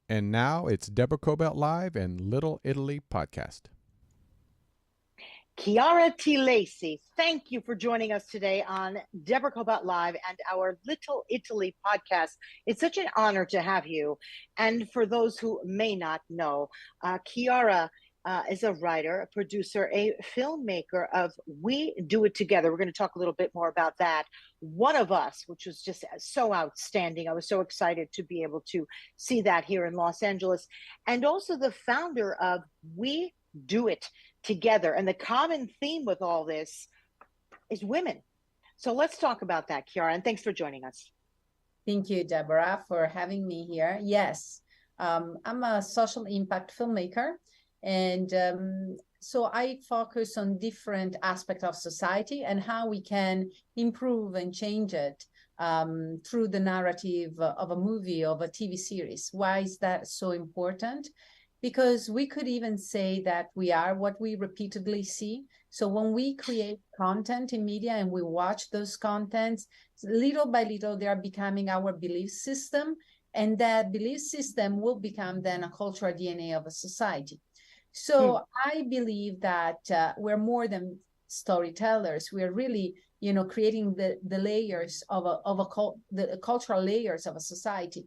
And now it's Deborah Kobylt Live and Little Italy Podcast. Chiara Tilesi, thank you for joining us today on Deborah Kobylt Live and our Little Italy podcast. It's such an honor to have you. And for those who may not know, Chiara is a writer, a producer, a filmmaker of We Do It Together. We're going to talk a little bit more about that. One of Us, which was just so outstanding. I was so excited to be able to see that here in Los Angeles. And also the founder of We Do It Together. And the common theme with all this is women. So let's talk about that, Chiara. And thanks for joining us. Thank you, Deborah, for having me here. Yes, I'm a social impact filmmaker. And so I focus on different aspects of society and how we can improve and change it through the narrative of a movie, of a TV series. Why is that so important? Because we could even say that we are what we repeatedly see. So when we create content in media and we watch those contents, little by little, they are becoming our belief system. And that belief system will become then a cultural DNA of a society. So I believe that we're more than storytellers. We're really, creating the layers of the cultural layers of a society.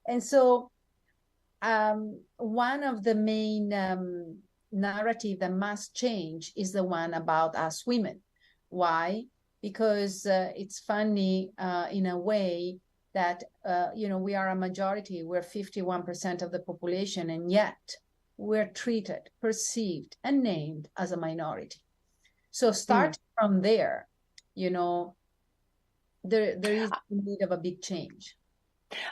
And so one of the main narrative that must change is the one about us women. Why? Because it's funny in a way that, we are a majority. We're 51% of the population, and yet we're treated, perceived, and named as a minority. So starting from there, there is a need of a big change.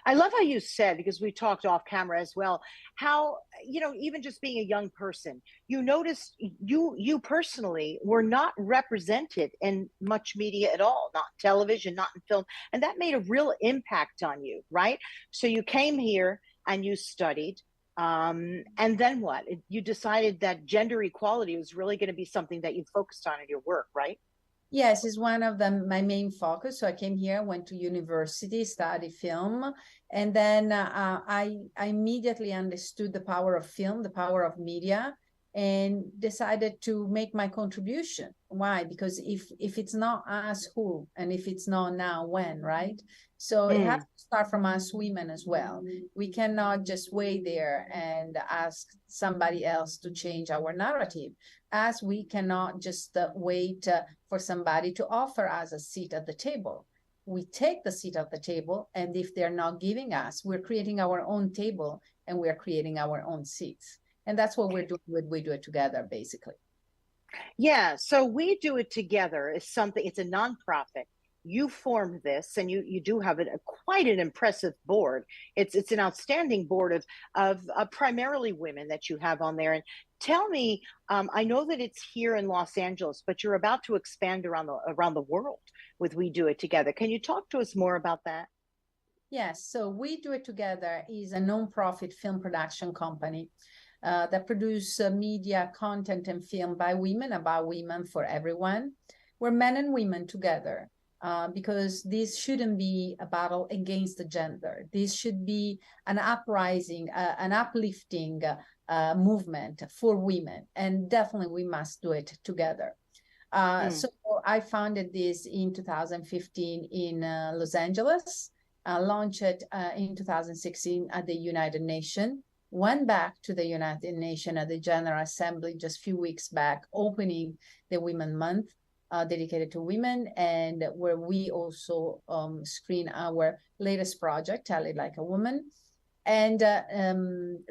I love how you said, because we talked off camera as well, how, even just being a young person, you noticed you personally were not represented in much media at all, not television, not in film. And that made a real impact on you, right? So you came here and you studied. And then what? You decided that gender equality was really going to be something that you focused on in your work, right? Yes, it's one of my main focus. So I came here, went to university, studied film, and then I immediately understood the power of film, the power of media, and decided to make my contribution. Why? Because if it's not us, who? And if it's not now, when, right? So it has to start from us women as well. We cannot just wait there and ask somebody else to change our narrative, as we cannot just wait for somebody to offer us a seat at the table. We take the seat at the table, and if they're not giving us, we're creating our own table and we're creating our own seats. And that's what we're doing with We Do It Together, basically. Yeah, so We Do It Together is something, it's a nonprofit. You formed this, and you do have quite an impressive board. It's an outstanding board of primarily women that you have on there. And tell me, I know that it's here in Los Angeles, but you're about to expand around the world with We Do It Together. Can you talk to us more about that? Yes, so We Do It Together is a nonprofit film production company that produce media, content, and film by women, about women, for everyone. We're men and women together. Because this shouldn't be a battle against the gender. This should be an uprising, an uplifting movement for women. And definitely we must do it together. So I founded this in 2015 in Los Angeles, launched it in 2016 at the United Nations, went back to the United Nations at the General Assembly just a few weeks back, opening the Women Month, dedicated to women, and where we also screen our latest project, Tell It Like a Woman. And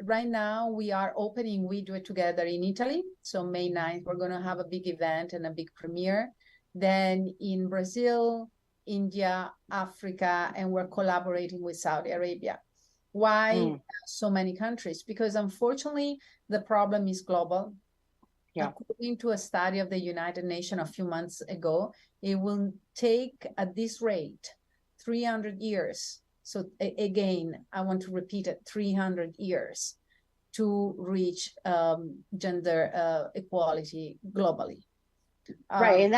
right now we are opening We Do It Together in Italy. So May 9th, we're going to have a big event and a big premiere. Then in Brazil, India, Africa, and we're collaborating with Saudi Arabia. Why so many countries? Because unfortunately, the problem is global. Yeah. According to a study of the United Nations a few months ago, it will take, at this rate, 300 years. So again, I want to repeat it, 300 years to reach gender equality globally. Right, and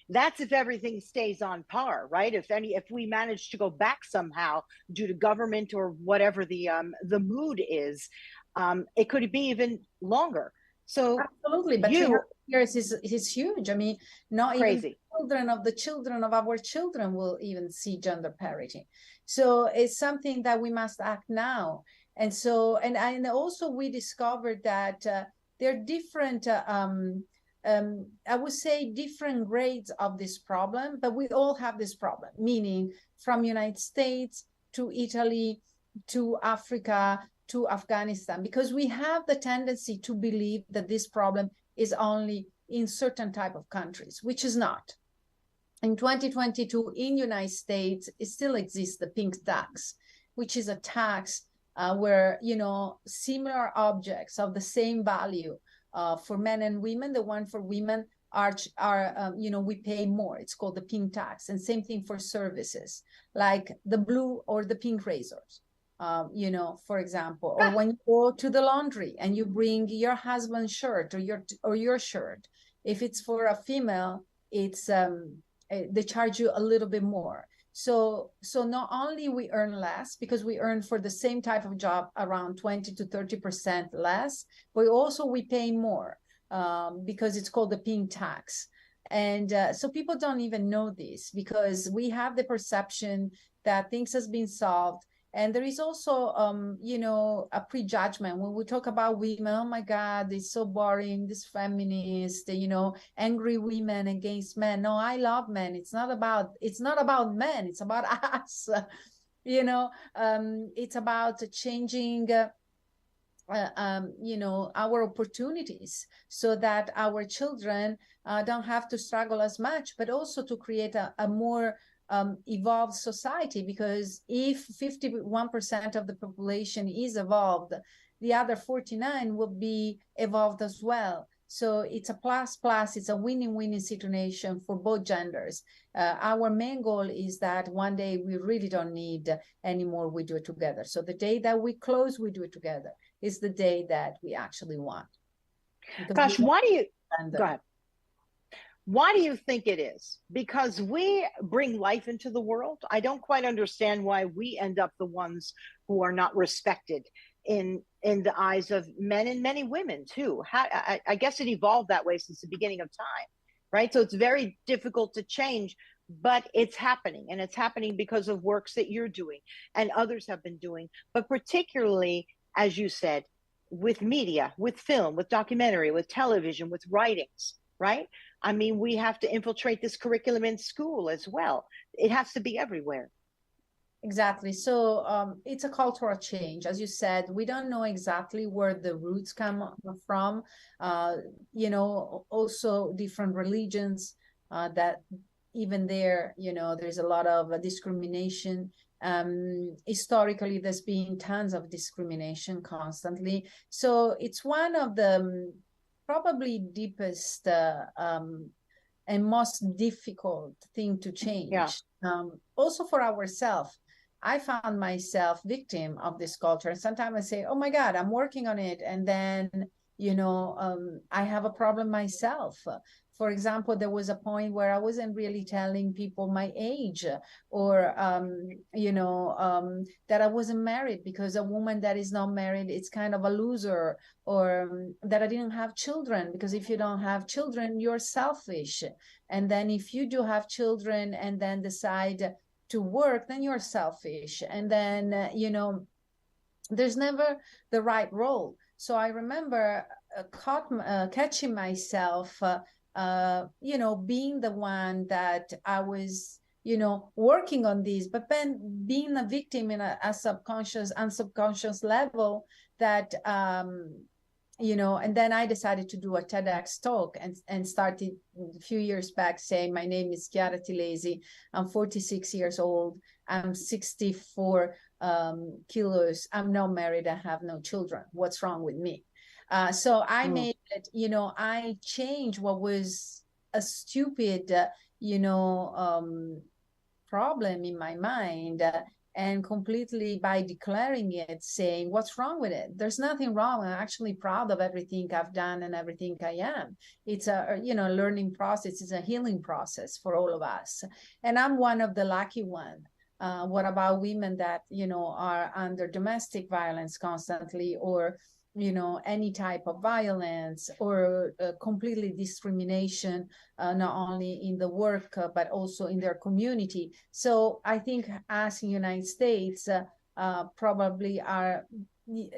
that's if everything stays on par, right? If we manage to go back somehow due to government or whatever the mood is, it could be even longer. So Absolutely, but 300 years is huge. I mean, not crazy. Even the children of our children will even see gender parity. So it's something that we must act now. And so, and also we discovered that there are different, I would say, different grades of this problem, but we all have this problem, meaning from United States to Italy to Africa to Afghanistan, because we have the tendency to believe that this problem is only in certain type of countries, which is not. In 2022, in United States, it still exists the pink tax, which is a tax where, you know, similar objects of the same value for men and women, the one for women are you know, we pay more. It's called the pink tax. And same thing for services, like the blue or the pink razors. You know, for example, or when you go to the laundry and you bring your husband's shirt or your shirt, if it's for a female, it's they charge you a little bit more. So not only we earn less because we earn for the same type of job around 20 to 30% less, but also we pay more because it's called the pink tax. And so people don't even know this because we have the perception that things has been solved. And there is also, you know, a prejudgment when we talk about women. Oh my God, it's so boring. This feminist, you know, angry women against men. No, I love men. It's not about men. It's about us. You know, it's about changing. You know, our opportunities so that our children don't have to struggle as much, but also to create a more evolved society, because if 51% of the population is evolved, the other 49 will be evolved as well. So it's a plus, it's a winning situation for both genders. Our main goal is that one day we really don't need anymore, we do it together. So the day that we close, we do it together is the day that we actually want. Gosh, why do you, go ahead. Why do you think it is? Because we bring life into the world. I don't quite understand why we end up the ones who are not respected in the eyes of men and many women too. I guess it evolved that way since the beginning of time, right? So it's very difficult to change, but it's happening, and it's happening because of works that you're doing and others have been doing, but particularly, as you said, with media, with film, with documentary, with television, with writings, right? I mean, we have to infiltrate this curriculum in school as well. It has to be everywhere. Exactly. So it's a cultural change. As you said, we don't know exactly where the roots come from. You know, also different religions that even there, you know, there's a lot of discrimination. Historically, there's been tons of discrimination constantly. So it's one of the probably deepest and most difficult thing to change. Yeah. Also for ourselves. I found myself victim of this culture. And sometimes I say, oh my God, I'm working on it. And then, you know, I have a problem myself. For example, there was a point where I wasn't really telling people my age or, you know, that I wasn't married, because a woman that is not married, it's kind of a loser, or that I didn't have children, because if you don't have children, you're selfish. And then if you do have children and then decide to work, then you're selfish. And then, you know, there's never the right role. So I remember catching myself, you know, being the one that I was, you know, working on this, but then being a victim in a subconscious and subconscious level that, you know, and then I decided to do a TEDx talk and started a few years back saying, my name is Chiara Tilesi. I'm 46 years old. I'm 64 kilos. I'm not married. I have no children. What's wrong with me? So I made it, you know, I changed what was a stupid, you know, problem in my mind and completely by declaring it, saying, what's wrong with it? There's nothing wrong. I'm actually proud of everything I've done and everything I am. It's a, learning process. It's a healing process for all of us. And I'm one of the lucky ones. What about women that, are under domestic violence constantly, or any type of violence, or completely discrimination, not only in the work, but also in their community. So I think us in the United States probably are, we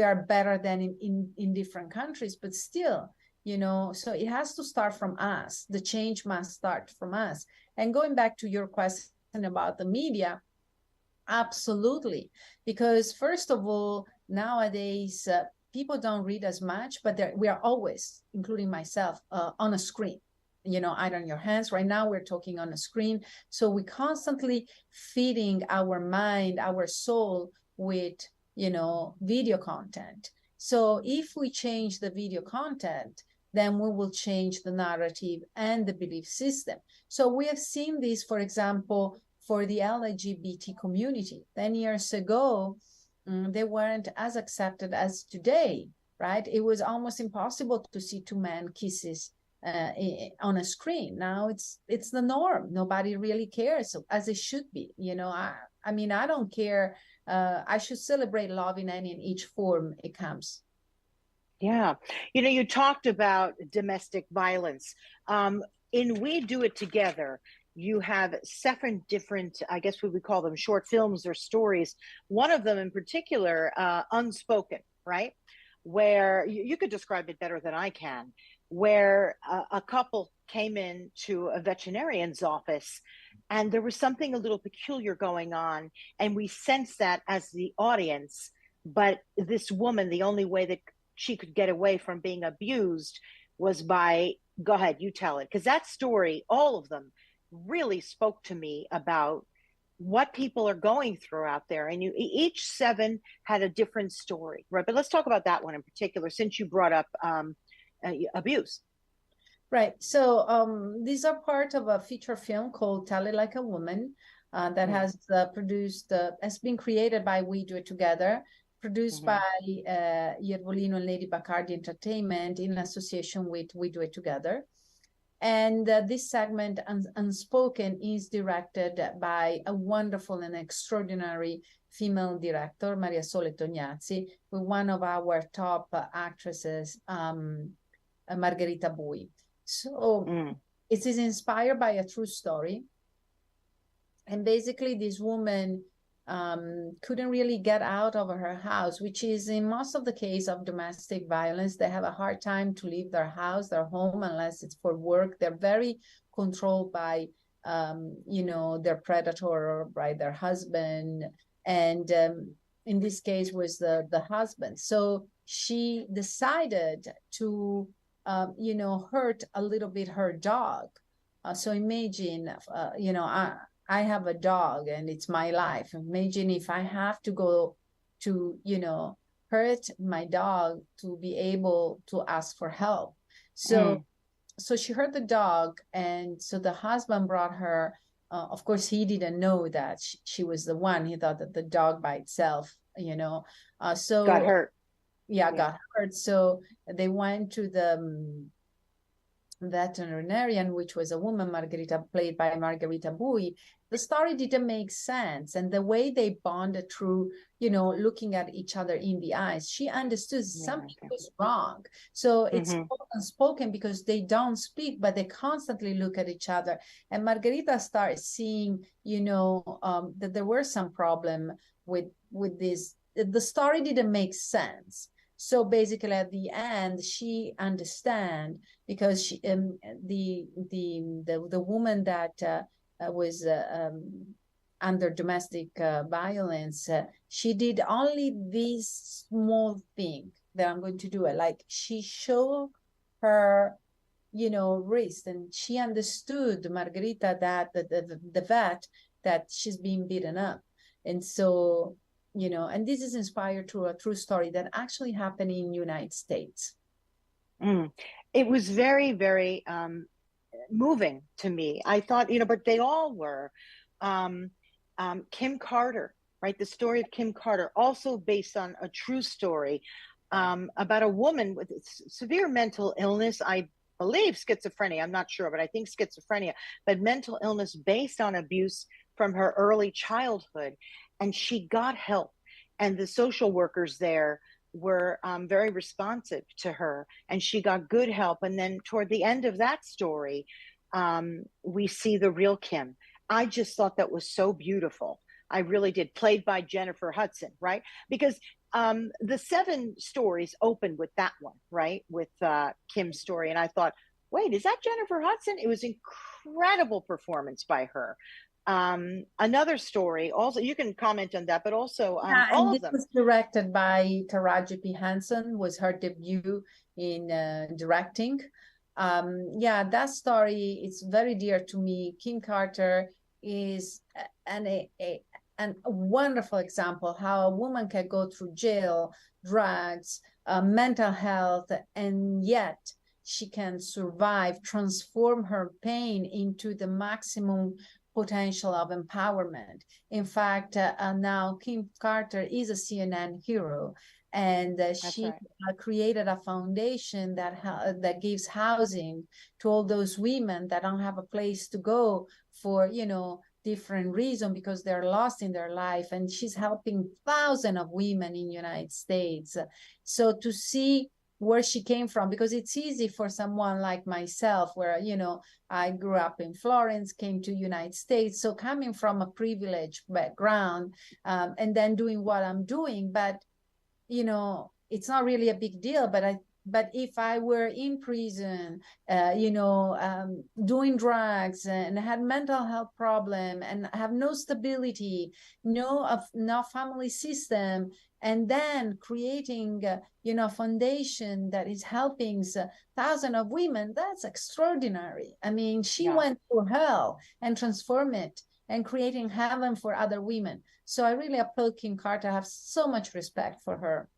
are better than in different countries, but still, so it has to start from us. The change must start from us. And going back to your question about the media, absolutely. Because first of all, nowadays, people don't read as much, but we are always, including myself, on a screen. Either on your hands. Right now, we're talking on a screen. So we constantly feeding our mind, our soul with, video content. So if we change the video content, then we will change the narrative and the belief system. So we have seen this, for example, for the LGBT community. 10 years ago, they weren't as accepted as today, right? It was almost impossible to see two men kisses on a screen. Now it's the norm. Nobody really cares, as it should be. I mean, I don't care. I should celebrate love in any and each form it comes. Yeah. You talked about domestic violence. In We Do It Together, you have 7 different, I guess we would call them short films or stories. One of them in particular, Unspoken, right? Where you could describe it better than I can, where a couple came in to a veterinarian's office and there was something a little peculiar going on. And we sensed that as the audience. But this woman, the only way that she could get away from being abused was by, go ahead, you tell it. Because that story, all of them, really spoke to me about what people are going through out there. And each 7 had a different story, right? But let's talk about that one in particular, since you brought up abuse. Right. So these are part of a feature film called Tell It Like a Woman that has has been created by We Do It Together, produced by Iervolino and Lady Bacardi Entertainment in association with We Do It Together. And this segment, Unspoken, is directed by a wonderful and extraordinary female director, Maria Sole Tognazzi, with one of our top actresses, Margherita Bui. So it is inspired by a true story. And basically, this woman couldn't really get out of her house, which is in most of the case of domestic violence. They have a hard time to leave their house, their home, unless it's for work. They're very controlled by, their predator or by their husband. And in this case was the husband. So she decided to, hurt a little bit her dog. So imagine, I have a dog and it's my life. Imagine if I have to go to, hurt my dog to be able to ask for help. So she hurt the dog. And so the husband brought her, of course, he didn't know that she was the one. He thought that the dog by itself, so got hurt. Got hurt. So they went to the veterinarian, which was a woman, Margherita, played by Margherita Bui. The story didn't make sense. And the way they bonded through, looking at each other in the eyes, she understood something was wrong. So it's unspoken because they don't speak, but they constantly look at each other. And Margherita starts seeing, that there were some problem with this. The story didn't make sense. So basically, at the end, she understand because she, the woman that was under domestic violence, she did only this small thing that I'm going to do it. Like she showed her, wrist, and she understood, Margherita, that the vet, that she's being beaten up, and so. And this is inspired through a true story that actually happened in the United States. It was very, very moving to me. I thought, but they all were. Kim Carter, right? The story of Kim Carter, also based on a true story about a woman with severe mental illness. I believe schizophrenia. I'm not sure, but I think schizophrenia, but mental illness based on abuse from her early childhood. And she got help. And the social workers there were very responsive to her, and she got good help. And then toward the end of that story, we see the real Kim. I just thought that was so beautiful. I really did. Played by Jennifer Hudson, right? Because the 7 stories opened with that one, right? With Kim's story. And I thought, wait, is that Jennifer Hudson? It was incredible performance by her. Another story, also, you can comment on that, but also all of them. This was directed by Taraji P. Henson, was her debut in directing. That story is very dear to me. Kim Carter is a wonderful example how a woman can go through jail, drugs, mental health, and yet she can survive, transform her pain into the maximum potential of empowerment. In fact, now Kim Carter is a CNN hero, and she created a foundation that gives housing to all those women that don't have a place to go for, different reason, because they're lost in their life. And she's helping thousands of women in the United States. So to see where she came from, because it's easy for someone like myself, where, I grew up in Florence, came to United States. So coming from a privileged background, and then doing what I'm doing, but, it's not really a big deal. But if I were in prison, doing drugs and had mental health problem and have no stability, no family system, and then creating, a foundation that is helping thousands of women, that's extraordinary. I mean, she went through hell and transformed it and creating heaven for other women. So I really applaud Kim Carter. I have so much respect for her.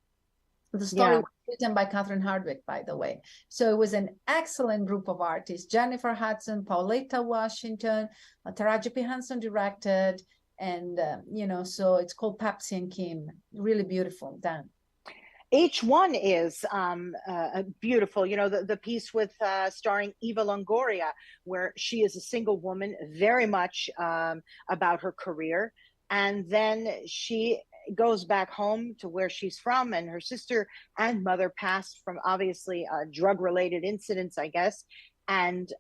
The story was written by Catherine Hardwicke, by the way. So it was an excellent group of artists. Jennifer Hudson, Pauletta Washington, Taraji P. Henson directed, and, so it's called Pepsi and Kim. Really beautiful, done. Each one is beautiful. The piece with starring Eva Longoria, where she is a single woman, very much about her career. And then she goes back home to where she's from, and her sister and mother passed from obviously drug-related incidents, I guess. And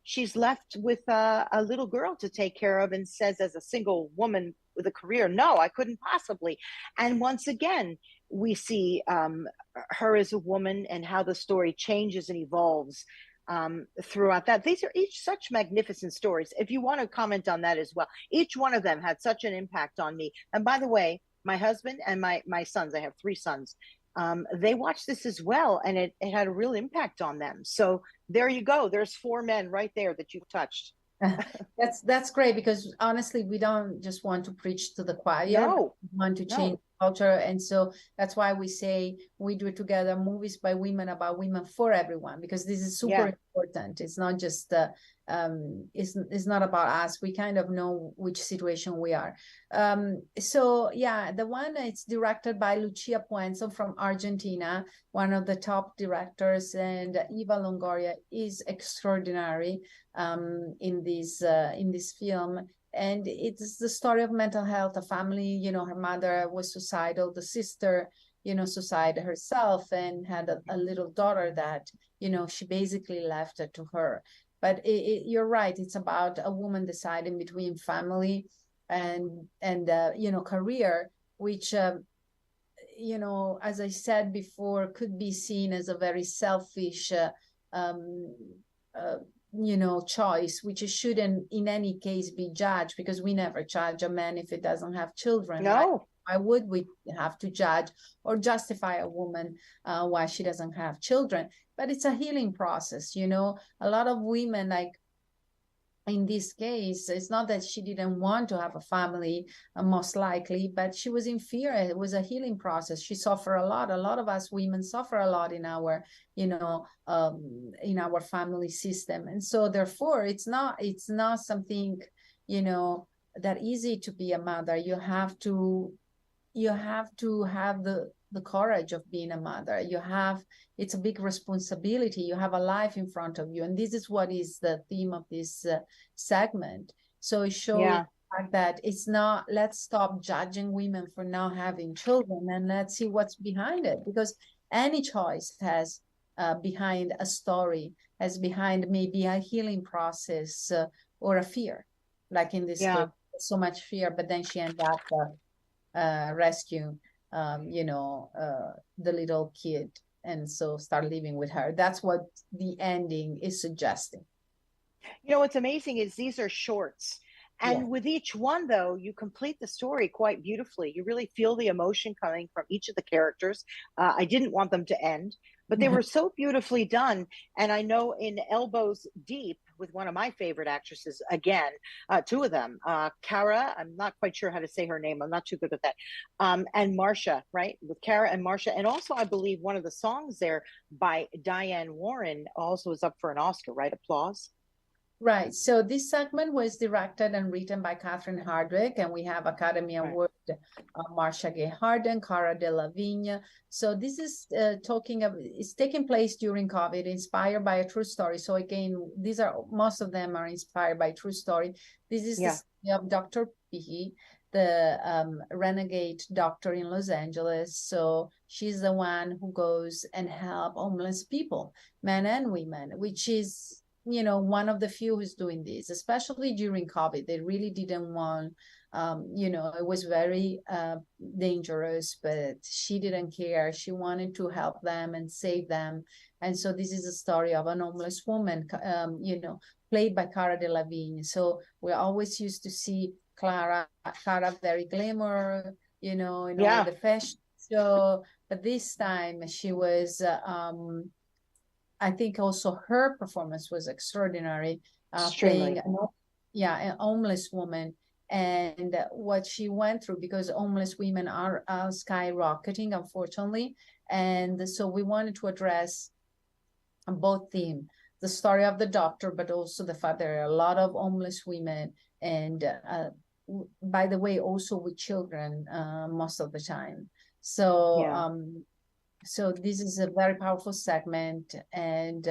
she's left with a little girl to take care of, and says, as a single woman with a career, no, I couldn't possibly. And once again, we see her as a woman and how the story changes and evolves throughout that. These are each such magnificent stories. If you want to comment on that as well, each one of them had such an impact on me. And by the way, my husband and my sons, I have 3 sons, they watched this as well, and it had a real impact on them. So there you go. There's 4 men right there that you've touched. That's great, because honestly, we don't just want to preach to the choir. No, we want to change culture. And so that's why we say we do it together, movies by women, about women, for everyone, because this is super important. It's not just it's not about us. We kind of know which situation we are. The one, it's directed by Lucia Puenzo from Argentina, one of the top directors, and Eva Longoria is extraordinary in this film. And it's the story of mental health, a family, her mother was suicidal, the sister, suicided herself, and had a little daughter that, she basically left it to her. But you're right, it's about a woman deciding between family and career, which, as I said before, could be seen as a very selfish choice, which shouldn't in any case be judged, because we never judge a man if it doesn't have children. No. Right? Why would we have to judge or justify a woman why she doesn't have children? But it's a healing process. A lot of women, like in this case, it's not that she didn't want to have a family, most likely, but she was in fear. It was a healing process. She suffered a lot. A lot of us women suffer a lot in our, in our family system. And so therefore, it's not something, that easy to be a mother. You have to have the courage of being a mother. It's a big responsibility. You have a life in front of you, and this is what is the theme of this segment. So it shows that it's not, let's stop judging women for not having children, and let's see what's behind it, because any choice has behind a story, has behind maybe a healing process or a fear, like in this case, so much fear, but then she ended up rescue the little kid, and so start living with her. That's what the ending is suggesting. What's amazing is these are shorts, and with each one, though, you complete the story quite beautifully. You really feel the emotion coming from each of the characters. I didn't want them to end, but they were so beautifully done. And I know in Elbows Deep, with one of my favorite actresses, again, two of them, Chiara, I'm not quite sure how to say her name. I'm not too good at that. And Marcia, right? With Chiara and Marcia. And also, I believe one of the songs there by Diane Warren also is up for an Oscar, right? Applause. Right. So this segment was directed and written by Catherine Hardwicke, and we have Academy Award Marcia Gay Harden, Cara Delevingne. So this is it's taking place during COVID, inspired by a true story. So again, most of them are inspired by true story. This is the story of Dr. P, the renegade doctor in Los Angeles. So she's the one who goes and help homeless people, men and women, which is one of the few who's doing this, especially during COVID. They really didn't want, it was very dangerous, but she didn't care. She wanted to help them and save them. And so this is a story of an homeless woman, played by Cara Delevingne. So we always used to see Cara very glamour, in all the fashion show. But this time she was, I think also her performance was extraordinary, playing a homeless woman, and what she went through, because homeless women are skyrocketing, unfortunately. And so we wanted to address both themes, the story of the doctor, but also the fact there are a lot of homeless women, and by the way, also with children most of the time. So so this is a very powerful segment, and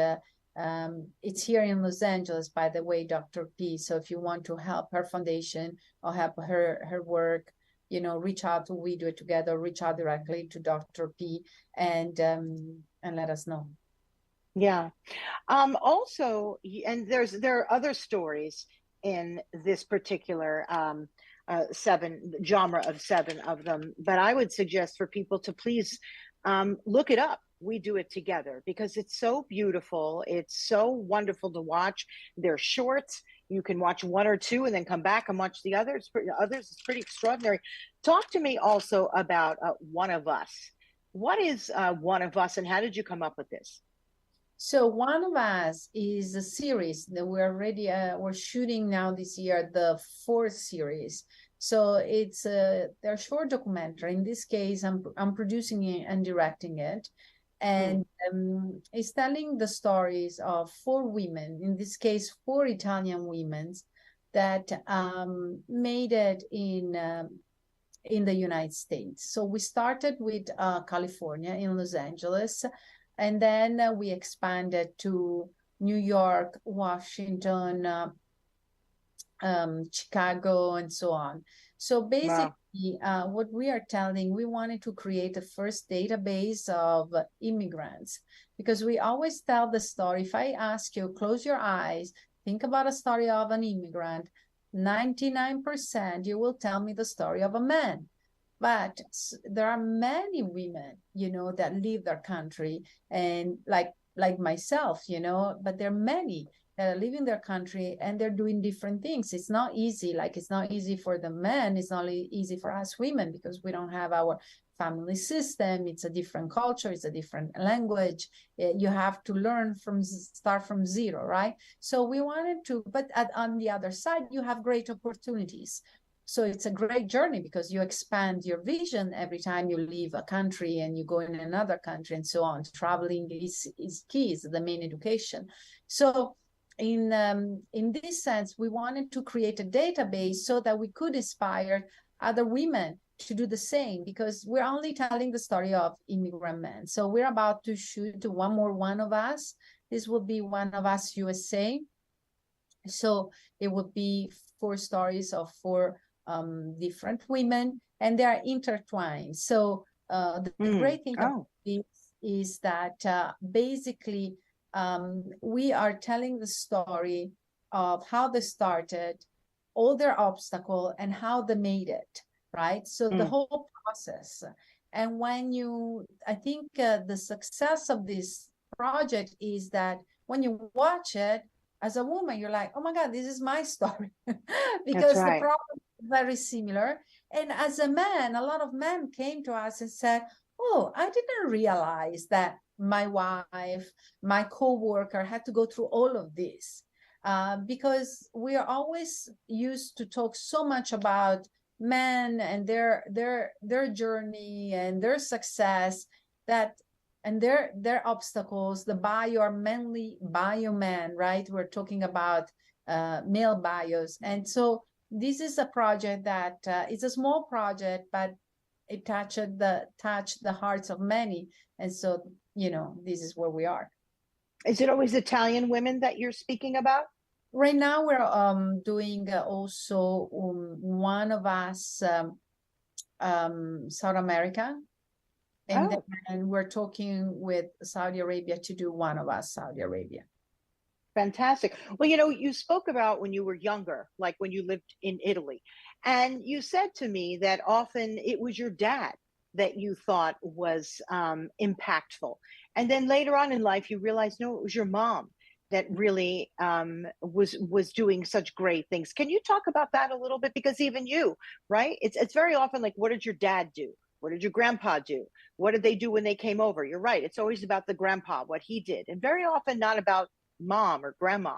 it's here in Los Angeles, by the way, Dr. P. So if you want to help her foundation or help her work, reach out to We Do It Together, reach out directly to Dr. P, and let us know. Yeah. Also, and there are other stories in this particular genre of 7 of them, but I would suggest for people to please look it up. We Do It Together, because it's so beautiful. It's so wonderful to watch. They're shorts. You can watch 1 or 2 and then come back and watch the others. It's pretty extraordinary. Talk to me also about One of Us. What is One of Us, and how did you come up with this? So One of Us is a series that we're shooting now this year, the 4th series. So it's they're short documentary. In this case, I'm producing it and directing it, and it's telling the stories of 4 women. In this case, 4 Italian women that made it in the United States. So we started with California, in Los Angeles, and then we expanded to New York, Washington, Chicago, and so on. So basically, what we are telling, we wanted to create the first database of immigrants, because we always tell the story. If I ask you, close your eyes, think about a story of an immigrant, 99% you will tell me the story of a man. But there are many women, that leave their country, and like myself, but there are many that are leaving their country, and they're doing different things. It's not easy. It's not easy for the men. It's not easy for us women, because we don't have our family system. It's a different culture. It's a different language. You have to start from zero, right? So we wanted to, but on the other side, you have great opportunities. So it's a great journey, because you expand your vision every time you leave a country and you go in another country and so on. Traveling is key, is the main education. So in this sense, we wanted to create a database so that we could inspire other women to do the same, because we're only telling the story of immigrant men. So we're about to shoot one more One of Us. This will be One of Us USA. So it would be 4 stories of 4 different women, and they are intertwined. So the great thing about this is that basically we are telling the story of how they started, all their obstacles, and how they made it, right? So the whole process. And I think the success of this project is that when you watch it, as a woman, you're like, oh my God, this is my story. Because the problem is very similar. And as a man, a lot of men came to us and said, oh, I didn't realize that my wife, my co-worker had to go through all of this. Because we are always used to talk so much about men and their journey and their success, and their obstacles, the bio are mainly bio men, right? We're talking about male bios. And so this is a project that it's a small project, but it touched the hearts of many. And so, this is where we are. Is it always Italian women that you're speaking about? Right now, we're doing also One of Us South America. And then we're talking with Saudi Arabia to do One of Us Saudi Arabia. Fantastic. Well, you spoke about when you were younger, like when you lived in Italy, and you said to me that often it was your dad that you thought was impactful. And then later on in life, you realized, no, it was your mom that really was doing such great things. Can you talk about that a little bit? Because even you, right? It's very often like, what did your dad do? What did your grandpa do? What did they do when they came over? You're right. It's always about the grandpa, what he did, and very often not about mom or grandma.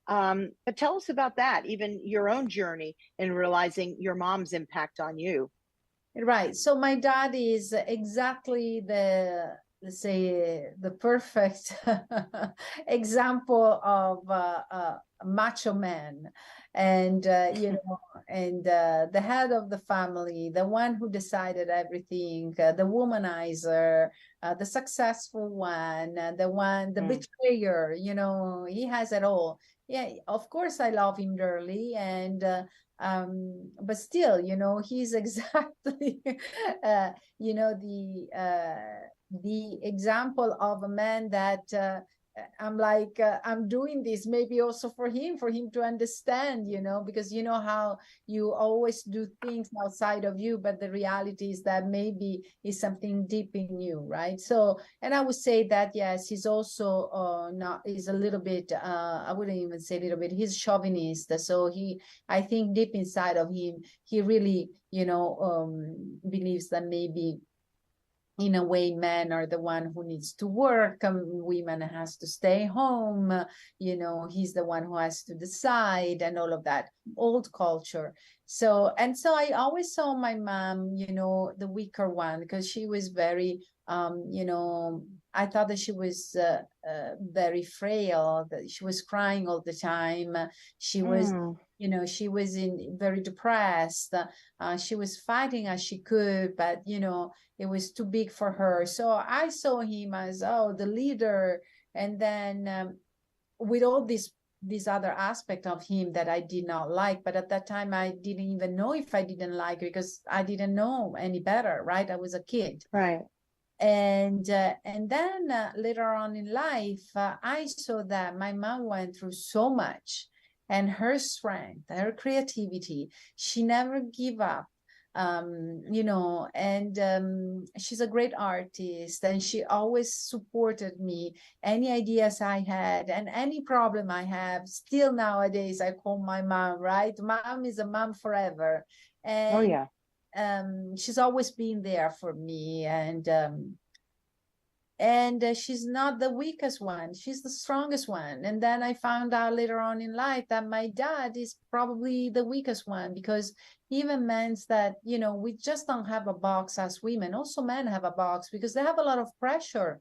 But tell us about that, even your own journey in realizing your mom's impact on you. Right. So my dad is exactly let's say, the perfect example of a macho man. And, and the head of the family, the one who decided everything, the womanizer, the successful one, the betrayer, he has it all. Yeah, of course, I love him dearly. And but still, he's exactly, the example of a man that I'm like, I'm doing this maybe also for him to understand, because how you always do things outside of you, but the reality is that maybe is something deep in you, right? So, and I would say that, yes, he's also is a little bit, I wouldn't even say a little bit, he's chauvinist. So I think deep inside of him, he really, believes that maybe in a way, men are the one who needs to work, women has to stay home, he's the one who has to decide, and all of that old culture. So I always saw my mom, the weaker one, because she was very, I thought that she was very frail, that she was crying all the time. She was, she was very depressed. She was fighting as she could, but, it was too big for her. So I saw him as, the leader. And then with all these other aspect of him that I did not like. But at that time, I didn't even know if I didn't like it, because I didn't know any better, right? I was a kid. Right. And then later on in life, I saw that my mom went through so much, and her strength, her creativity, she never gave up. And she's a great artist, and she always supported me, any ideas I had and any problem I have. Still nowadays, I call my mom, right? Mom is a mom forever. And she's always been there for me. And she's not the weakest one, she's the strongest one. And then I found out later on in life that my dad is probably the weakest one, because even means that, we just don't have a box as women. Also men have a box, because they have a lot of pressure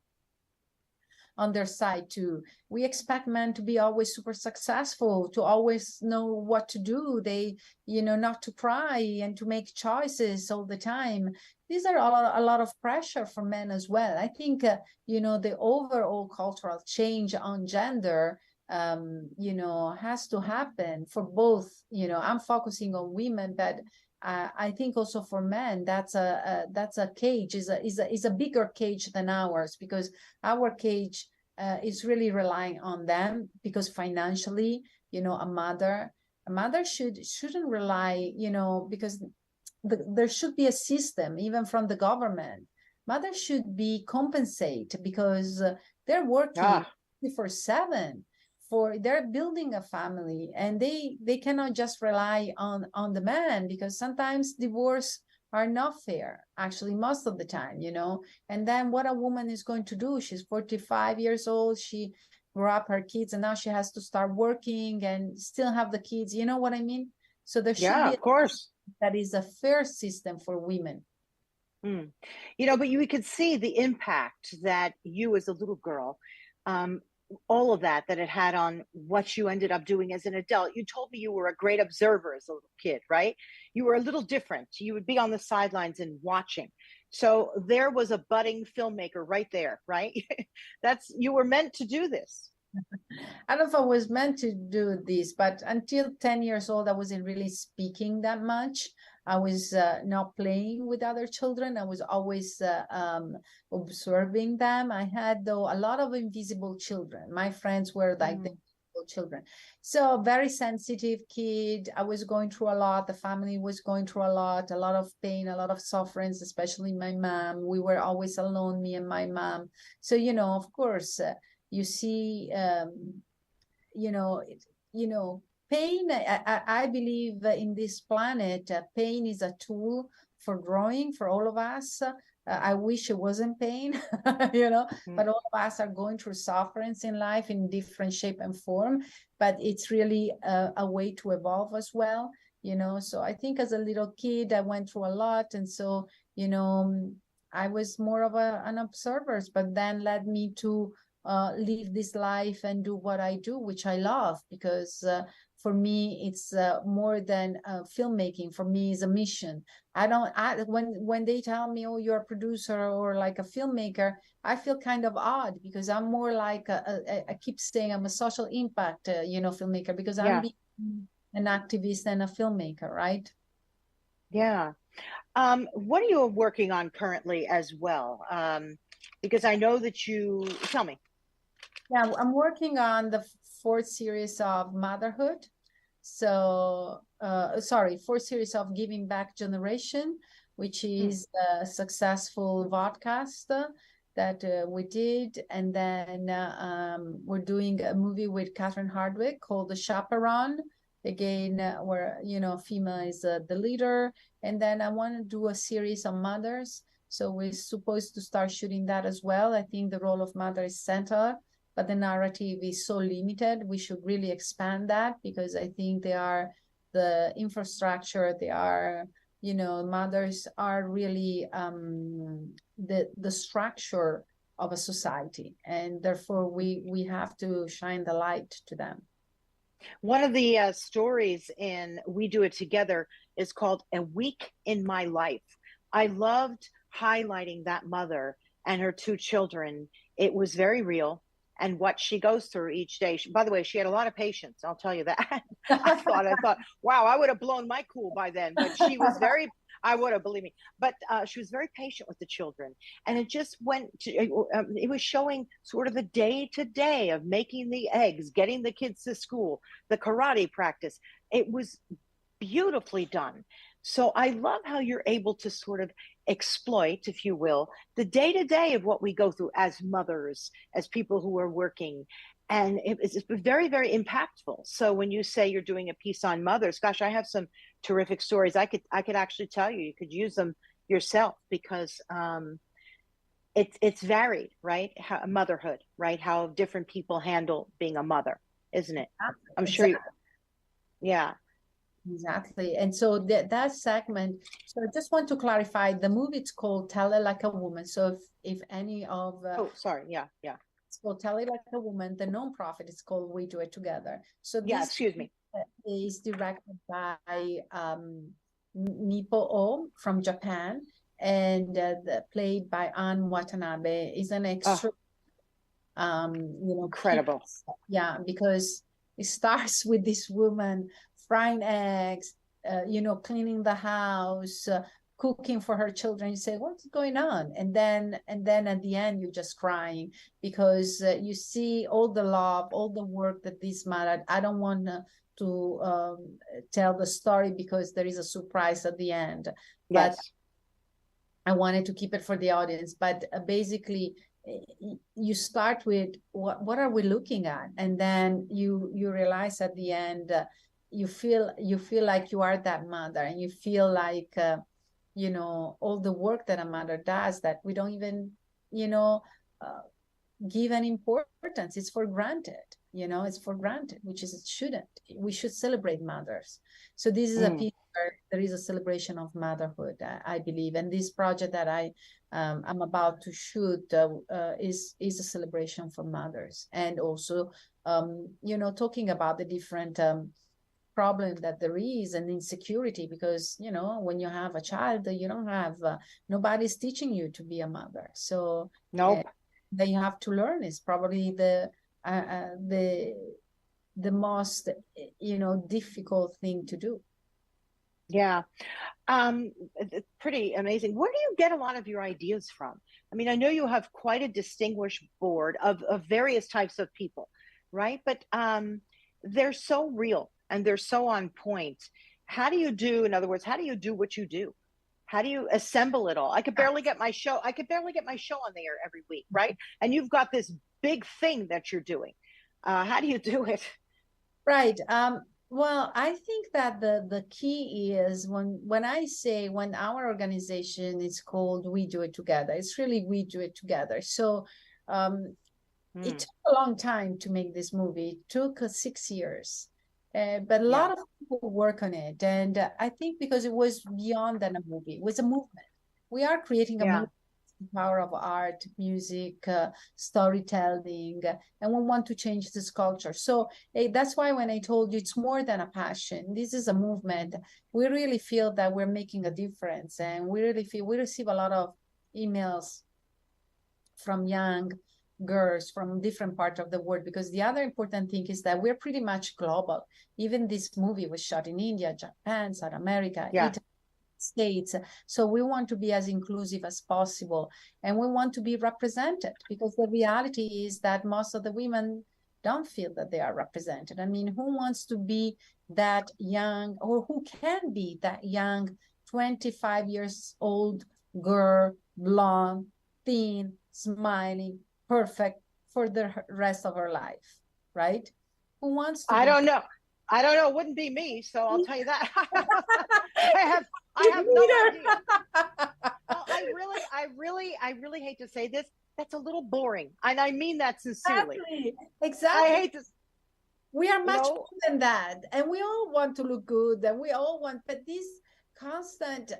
on their side too. We expect men to be always super successful, to always know what to do. They, not to cry and to make choices all the time. These are a lot of pressure for men as well. I think, the overall cultural change on gender, has to happen for both. I'm focusing on women, but I think also for men, that's a cage, is a bigger cage than ours, because our cage is really relying on them, because financially, a mother shouldn't rely, because there should be a system, even from the government. Mothers should be compensated, because they're working 24/7. They're building a family, and they cannot just rely on the man, because sometimes divorce are not fair, actually, most of the time. And then what a woman is going to do, she's 45 years old, she grew up her kids, and now she has to start working and still have the kids. You know what I mean? So there should be, of course, that is a fair system for women. But you could see the impact that you as a little girl, all of that it had on what you ended up doing as an adult. You told me you were a great observer as a little kid, right? You were a little different. You would be on the sidelines and watching. So there was a budding filmmaker right there, right? You were meant to do this. I don't know if I was meant to do this, but until 10 years old, I wasn't really speaking that much. I was not playing with other children. I was always observing them. I had, though, a lot of invisible children. My friends were like the invisible children. So very sensitive kid. I was going through a lot. The family was going through a lot of pain, a lot of sufferings, especially my mom. We were always alone, me and my mom. So, of course, you see, pain. I believe in this planet, pain is a tool for growing for all of us. I wish it wasn't pain, but all of us are going through sufferings in life in different shape and form, but it's really a way to evolve as well. So I think as a little kid, I went through a lot. And so, I was more of an observer, but then led me to live this life and do what I do, which I love, because for me, it's more than filmmaking. For me, is a mission. When they tell me, oh, you're a producer or like a filmmaker, I feel kind of odd, because I'm more like I keep saying I'm a social impact, filmmaker, because I'm being an activist and a filmmaker, right? Yeah. What are you working on currently as well? Because I know that tell me. Yeah, I'm working on the fourth series of motherhood. So, fourth series of Giving Back Generation, which is a successful podcast that we did. And then we're doing a movie with Catherine Hardwicke called The Chaperone. Again, where, female is the leader. And then I want to do a series on mothers. So we're supposed to start shooting that as well. I think the role of mother is central, but the narrative is so limited. We should really expand that, because I think they are the infrastructure. They are, mothers are really the structure of a society, and therefore we have to shine the light to them. One of the stories in We Do It Together is called A Week in My Life. I loved highlighting that mother and her two children. It was very real. And what she goes through each day. By the way, she had a lot of patience. I'll tell you that. I thought, wow, I would have blown my cool by then. But she was I would have, believe me. But she was very patient with the children. And it just it was showing sort of the day to day of making the eggs, getting the kids to school, the karate practice. It was beautifully done. So I love how you're able to sort of exploit, if you will, the day-to-day of what we go through as mothers, as people who are working. And it's very, very impactful. So when you say you're doing a piece on mothers, gosh, I have some terrific stories. I could actually tell you could use them yourself, because it's varied, right? Motherhood, right? How different people handle being a mother, isn't it? I'm sure yeah. Exactly. And so that segment, so I just want to clarify, the movie, it's called Tell It Like a Woman. So if any of oh, sorry. Yeah. It's called Tell It Like a Woman. The nonprofit is called We Do It Together. So Yeah, this excuse me. is directed by Nipo O from Japan, and played by Anne Watanabe. Is an extra, Incredible. Yeah, because it starts with this woman frying eggs, cleaning the house, cooking for her children. You say, what's going on? And then at the end, you're just crying because you see all the love, all the work that this mother. I don't want to tell the story because there is a surprise at the end. But Yes. I wanted to keep it for the audience. But basically, you start with what are we looking at, and then you realize at the end, you feel like you are that mother, and you feel like all the work that a mother does that we don't even give an importance. It's for granted, it's for granted, which is it shouldn't. We should celebrate mothers. So this is a piece where there is a celebration of motherhood, I believe, and this project that I'm about to shoot is a celebration for mothers, and also talking about the different problem that there is and insecurity, because when you have a child, you don't have nobody's teaching you to be a mother. So nope. That you have to learn is probably the most difficult thing to do. Yeah. Pretty amazing. Where do you get a lot of your ideas from? I mean, I know you have quite a distinguished board of various types of people, right? But they're so real and they're so on point. How do you do, in other words, how do you do what you do? How do you assemble it all? I could barely get my show on the air every week, right? And you've got this big thing that you're doing. How do you do it? Right. Well, I think that the key is when I say when our organization is called We Do It Together, it's really We Do It Together. So it took a long time to make this movie. It took 6 years. But a lot of people work on it. And I think because it was beyond than a movie, it was a movement. We are creating a movement. Power of art, music, storytelling, and we want to change this culture. So that's why when I told you it's more than a passion, this is a movement. We really feel that we're making a difference, and we really feel we receive a lot of emails from young girls from different parts of the world, because the other important thing is that we're pretty much global. Even this movie was shot in India, Japan, South America, Italy, States. So we want to be as inclusive as possible, and we want to be represented, because the reality is that most of the women don't feel that they are represented. I mean, who wants to be that young, or who can be that young 25 years old girl, blonde, thin, smiling, perfect for the rest of her life, right? Who wants to? I don't know. It wouldn't be me, so I'll tell you that. I have no idea. Well, I really hate to say this. That's a little boring, and I mean that sincerely. Exactly. I hate to. We are much more than that, and we all want to look good, and we all want. But this constant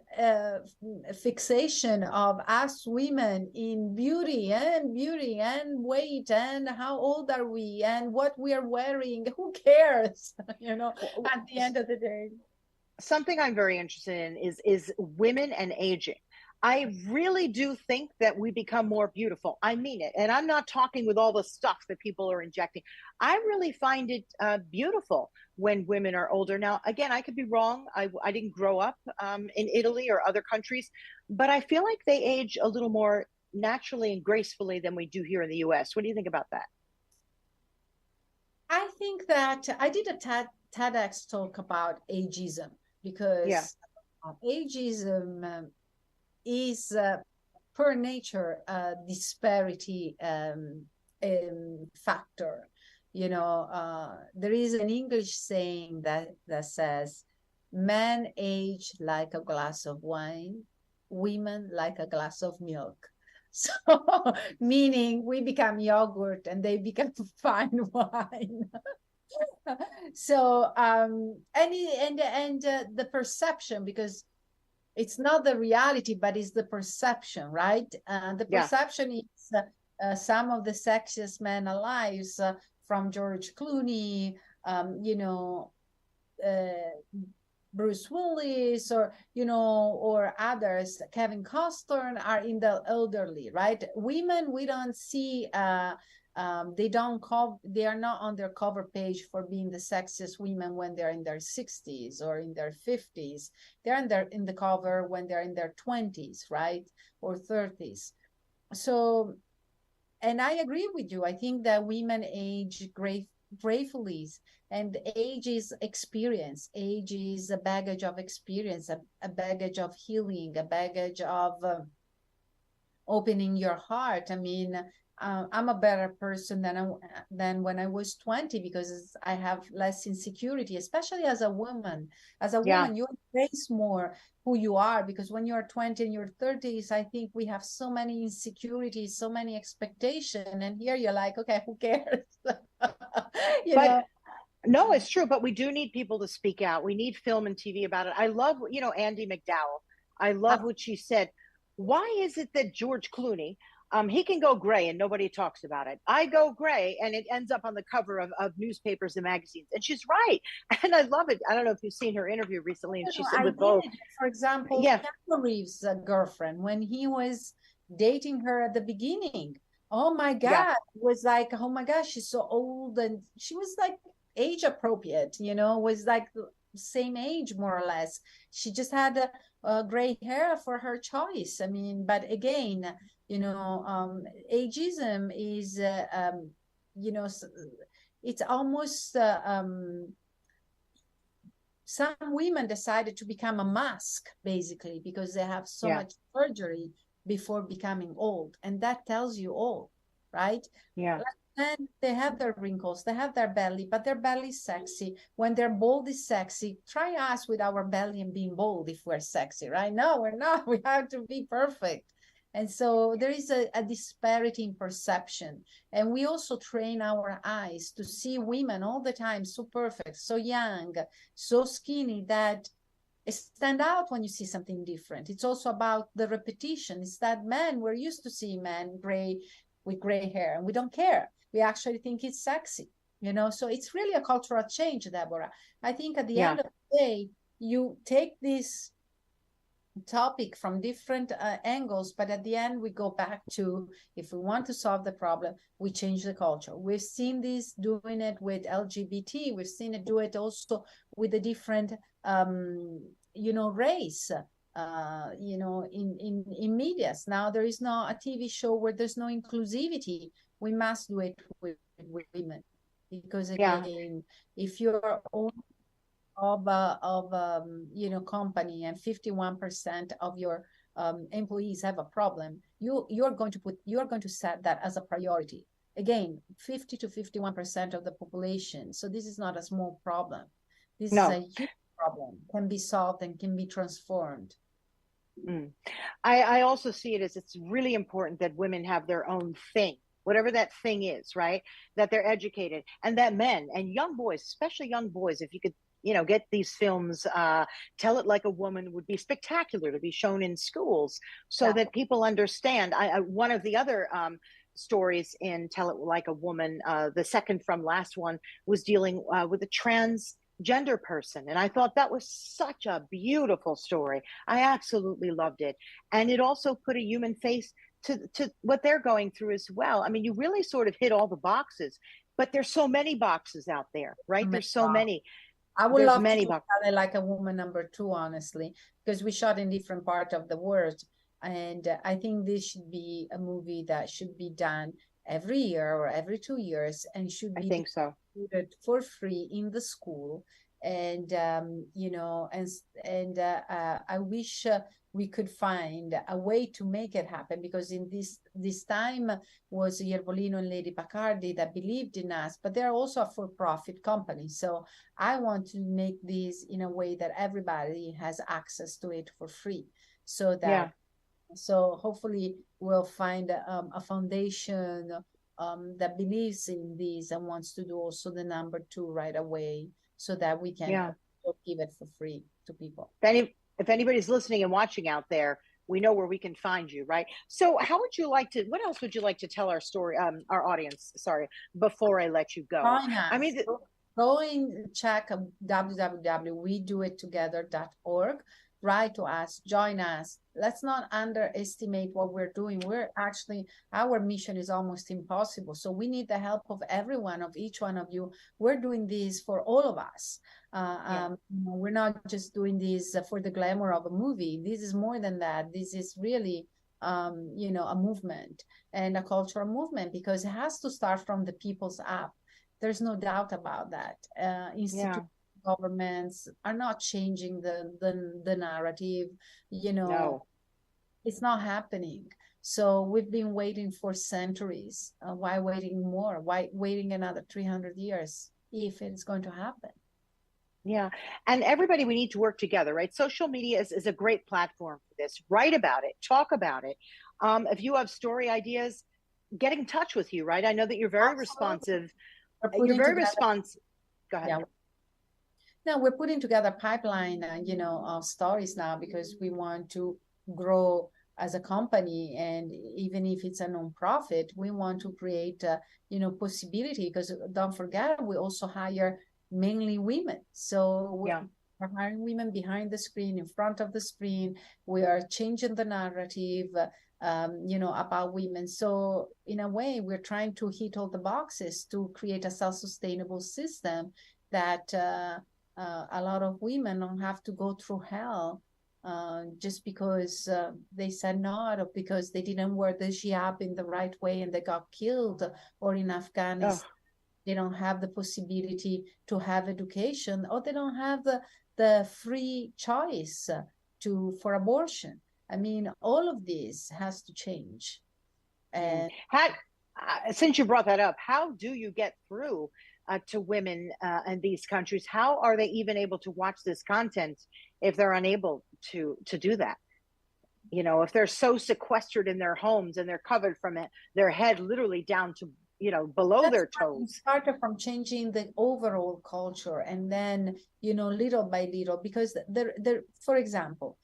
fixation of us women in beauty and weight and how old are we and what we are wearing, who cares, at the end of the day. Something I'm very interested in is women and aging. I really do think that we become more beautiful. I mean it. And I'm not talking with all the stuff that people are injecting. I really find it beautiful when women are older. Now, again, I could be wrong. I didn't grow up in Italy or other countries, but I feel like they age a little more naturally and gracefully than we do here in the US. What do you think about that? I think that I did a TEDx talk about ageism, because ageism is per nature a disparity factor. There is an English saying that says, men age like a glass of wine, women like a glass of milk. So meaning we become yogurt and they become fine wine. So and the perception, because it's not the reality, but it's the perception, right? The perception is some of the sexiest men alive, from George Clooney, Bruce Willis, or or others, Kevin Costner, are in the elderly, right? Women, we don't see they are not on their cover page for being the sexiest women when they're in their 60s or in their 50s. They're in the cover when they're in their 20s, right? Or 30s. So, and I agree with you. I think that women age gratefully, and age is experience. Age is a baggage of experience, a baggage of healing, a baggage of opening your heart. I mean, I'm a better person than when I was 20, because I have less insecurity, especially as a woman. As a woman, you embrace more who you are, because when you're 20 and your 30s, I think we have so many insecurities, so many expectations, and here you're like, okay, who cares? you know? No, it's true, but we do need people to speak out. We need film and TV about it. I love, Andy McDowell. I love what she said. Why is it that George Clooney, he can go gray and nobody talks about it? I go gray and it ends up on the cover of newspapers and magazines. And she's right. And I love it. I don't know if you've seen her interview recently, and she said with both. For example, Keanu Reeves' girlfriend, when he was dating her at the beginning, oh my God, it was like, oh my gosh, she's so old. And she was like age appropriate, was like the same age, more or less. She just had gray hair for her choice. I mean, but again, ageism is, it's almost, some women decided to become a mask, basically, because they have so much surgery before becoming old. And that tells you all, right? Yeah. And they have their wrinkles, they have their belly, but their belly is sexy. When they're bold is sexy. Try us with our belly and being bold if we're sexy, right? No, we're not. We have to be perfect. And so there is a disparity in perception. And we also train our eyes to see women all the time so perfect, so young, so skinny, that stand out when you see something different. It's also about the repetition. It's that men, we're used to seeing men with gray hair, and we don't care. We actually think it's sexy, so it's really a cultural change, Deborah. I think at the end of the day, you take this topic from different angles, but at the end we go back to, if we want to solve the problem, we change the culture. We've seen this doing it with LGBT. We've seen it do it also with a different race, in medias. Now there is no a TV show where there's no inclusivity. We must do it with women, because again, if you're own of company and 51% of your employees have a problem, you're going to set that as a priority. Again, 50 to 51% of the population. So this is not a small problem. This is a huge problem, can be solved and can be transformed. I also see it as it's really important that women have their own thing, whatever that thing is, right? That they're educated, and that men and young boys, especially young boys, if you could, get these films, Tell It Like a Woman would be spectacular to be shown in schools, so that people understand. One of the other stories in Tell It Like a Woman, the second from last one, was dealing with a transgender person, and I thought that was such a beautiful story. I absolutely loved it, and it also put a human face to what they're going through as well. I mean, you really sort of hit all the boxes, but there's so many boxes out there, right? There's so many. I would love to do Tell It Like a Woman #2, honestly, because we shot in different parts of the world, and I think this should be a movie that should be done every year or every 2 years, and should be distributed for free in the school. And I wish we could find a way to make it happen, because in this time was Iervolino and Lady Bacardi that believed in us, but they're also a for-profit company. So I want to make this in a way that everybody has access to it for free, so that so hopefully we'll find a foundation that believes in this and wants to do also the #2 right away, so that we can give it for free to people. If anybody's listening and watching out there, we know where we can find you, right? So what else would you like to tell our our audience, sorry, before I let you go? Join us. I mean, go and check www.wedoittogether.org. Write to us, join us. Let's not underestimate what we're doing. Our mission is almost impossible. So we need the help of everyone, of each one of you. We're doing this for all of us. We're not just doing this for the glamour of a movie. This is more than that. This is really, a movement and a cultural movement, because it has to start from the people's up. There's no doubt about that. Institutions, governments are not changing the narrative. No. It's not happening. So we've been waiting for centuries. Why waiting more? Why waiting another 300 years if it's going to happen? Yeah. And everybody, we need to work together, right? Social media is a great platform for this. Write about it, talk about it. If you have story ideas, get in touch with you, right? I know that you're very responsive. You're very responsive. Go ahead. Yeah. No, we're putting together a pipeline, of stories now, because we want to grow as a company. And even if it's a nonprofit, we want to create, possibility, because don't forget, we also hire mainly women. So we're hiring women behind the screen, in front of the screen. We are changing the narrative, about women. So in a way, we're trying to hit all the boxes to create a self-sustainable system that a lot of women don't have to go through hell just because they said no, or because they didn't wear the hijab in the right way and they got killed, or in Afghanistan. They don't have the possibility to have education, or they don't have the free choice for abortion. I mean, all of this has to change. And since you brought that up, how do you get through to women in these countries? How are they even able to watch this content if they're unable to do that? If they're so sequestered in their homes and they're covered from their head literally down to below their toes. Started from changing the overall culture, and then little by little, because there for example,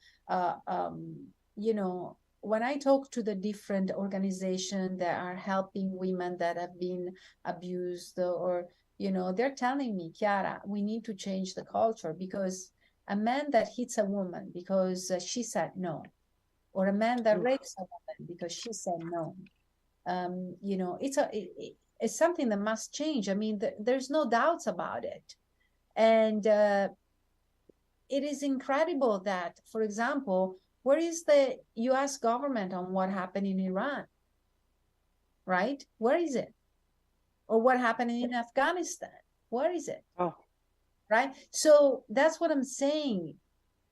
when I talk to the different organizations that are helping women that have been abused, or they're telling me, Chiara, we need to change the culture, because a man that hits a woman because she said no, or a man that rapes a woman because she said no, it's something that must change. I mean, there's no doubts about it. And it is incredible that, for example, where is the US government on what happened in Iran? Right? Where is it? Or what happened in Afghanistan? Where is it? Right? So that's what I'm saying.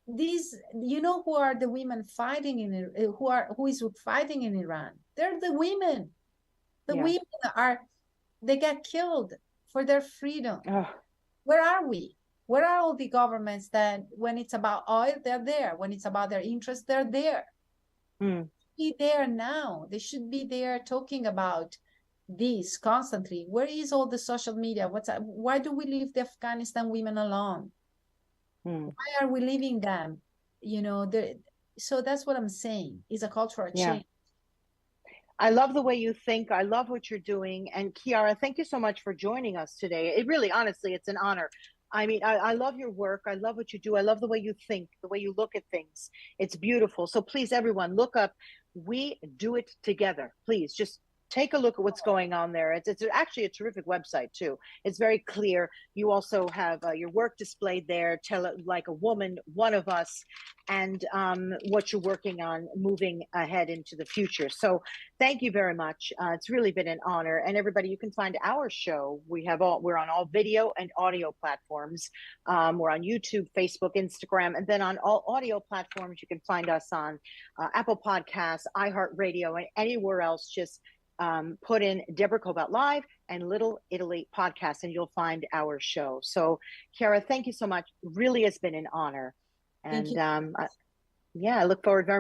These, who are the women fighting who is fighting in Iran? They're the women. The women they get killed for their freedom. Where are we? Where are all the governments that when it's about oil, they're there? When it's about their interests, they're there. Be there now. They should be there talking about this constantly. Where is all the social media? Why do we leave the Afghanistan women alone? Why are we leaving them? So that's what I'm saying. Is a cultural change. I love the way you think. I love what you're doing. And Chiara, thank you so much for joining us today. It really, honestly, it's an honor. I mean, I love your work. I love what you do. I love the way you think, the way you look at things. It's beautiful. So please, everyone, look up We Do It Together. Please just take a look at what's going on there. It's actually a terrific website too. It's very clear. You also have your work displayed there. Tell it like a woman, one of us, and what you're working on moving ahead into the future. So thank you very much. It's really been an honor. And everybody, you can find our show. We're on all video and audio platforms. We're on YouTube, Facebook, Instagram, and then on all audio platforms. You can find us on Apple Podcasts, iHeartRadio, and anywhere else. Just put in Deborah Kobylt Live and Little Italy Podcast, and you'll find our show. So, Chiara, thank you so much. Really has been an honor. And I look forward very much.